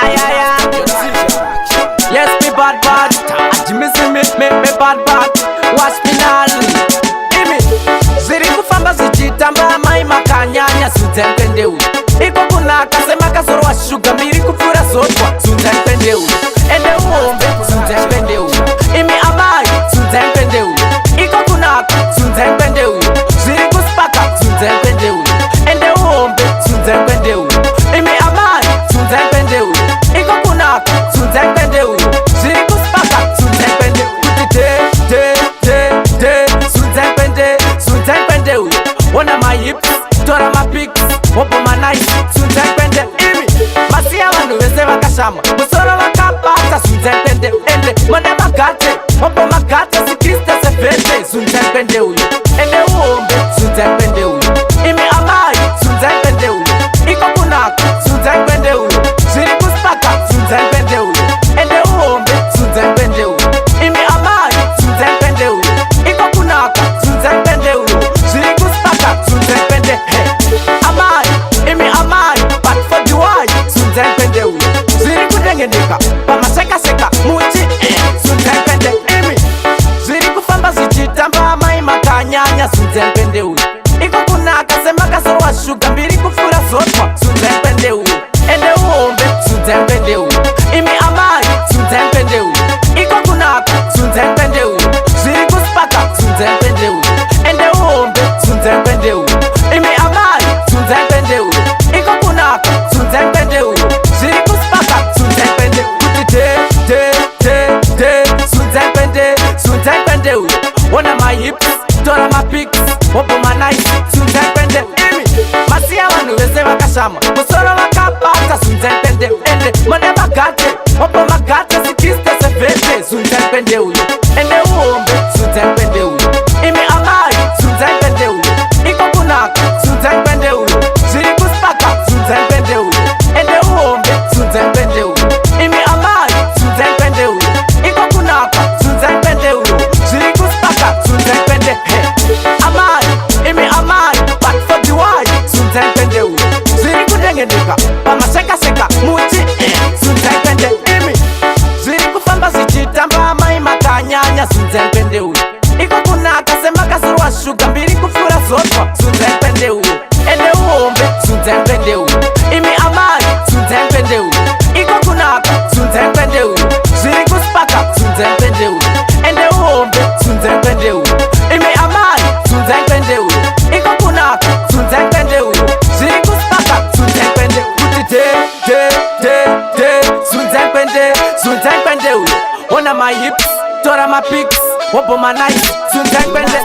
yeah. Yes, me bad. Jimmy me bad. Watch me now. Imi ziri kufamba zichitamba mai makanyanya sunzempendeu. Iko kunaka sema kasoro wa shuga miri kupfura zotwa sunzempendeu. Ende uombe sunzempendeu. Imi amai sunzempendeu. Iko kunaka sunzempendeu. Ziri kuspaka sunzempendeu. Ende uombe sunzempendeu. Imi amai sunzempendeu. Iko kunaka sunzempendeu. Ziri kuspaka sunzempendeu. Sunzempendeu. Wanna my hips, tora my pics, wopo my nice. Sunzempendeu. Imi masia vanhu vese vakashama musoro vakapata. Sunzempendeu. Ende mone magate, wopo magate sikriste sevete. Sunzempendeu. Ende uombe sunzempendeu. Imi amai sunzempendeu. Iko kunaka sunzempendeu. Ziri kuspaka sunzempendeu. Ende uombe sunzempendeu. Imi amai sunzempendeu. Iko kunaka sunzempendeu. Ziri kuspaka sunzempendeu. Amai, imi amai, but for the why sunzempendeu. Ziri kudengeneka pamaseka muti sunzempendeu. Imi ziri kufamba zichitamba mai makanyanya sunzempendeu. Iko kunaka sema kasoro wa shuga mbiri kufura zotwa sunzempendeu. Ende uombe sunzempendeu. Imi amai sunzempendeu. Iko kunaka sunzempendeu. Ziri kuspaka sunzempendeu. Ende uombe sunzempendeu. Imi amai sunzempendeu. Iko kunaka sunzempendeu. Ziri kuspaka sunzempendeu. Sunzempendeu. Wanna my hips, tora my pics, wopo my nice. Sunzempendeu. Imi masia vanhu vese vakashama musoro vakapata. Sunzempendeu. Ende mone magate, wopo magate sikriste sevete. Sunzempendeu. Ende uombe sunzempendeu. Imi amai sunzempendeu. Iko kunaka sunzempendeu. Ziri kuspaka sunzempendeu. Ende uombe sunzempendeu. Imi amai sunzempendeu. Iko kunaka sunzempendeu. Ziri kuspaka sunzempendeu. Amai, imi amai, but for the why sunzempendeu. Ziri kudengeneka pamaseka muti sunzempendeu. Imi ziri kufamba zichitamba mai makanyanya sunzempendeu. Iko kunaka sema kasoro wa shuga mbiri kufura zotwa sunzempendeu. Ende uombe sunzempendeu. Imi amai sunzempendeu. Iko kunaka sunzempendeu. Ziri kuspaka sunzempendeu. Ende uombe sunzempendeu. Imi amai sunzempendeu. Iko kunaka sunzempendeu. Ziri kuspaka sunzempendeu. Sunzempendeu. Wanna my hips, tora my pics, wopo my nice. Sunzempendeu.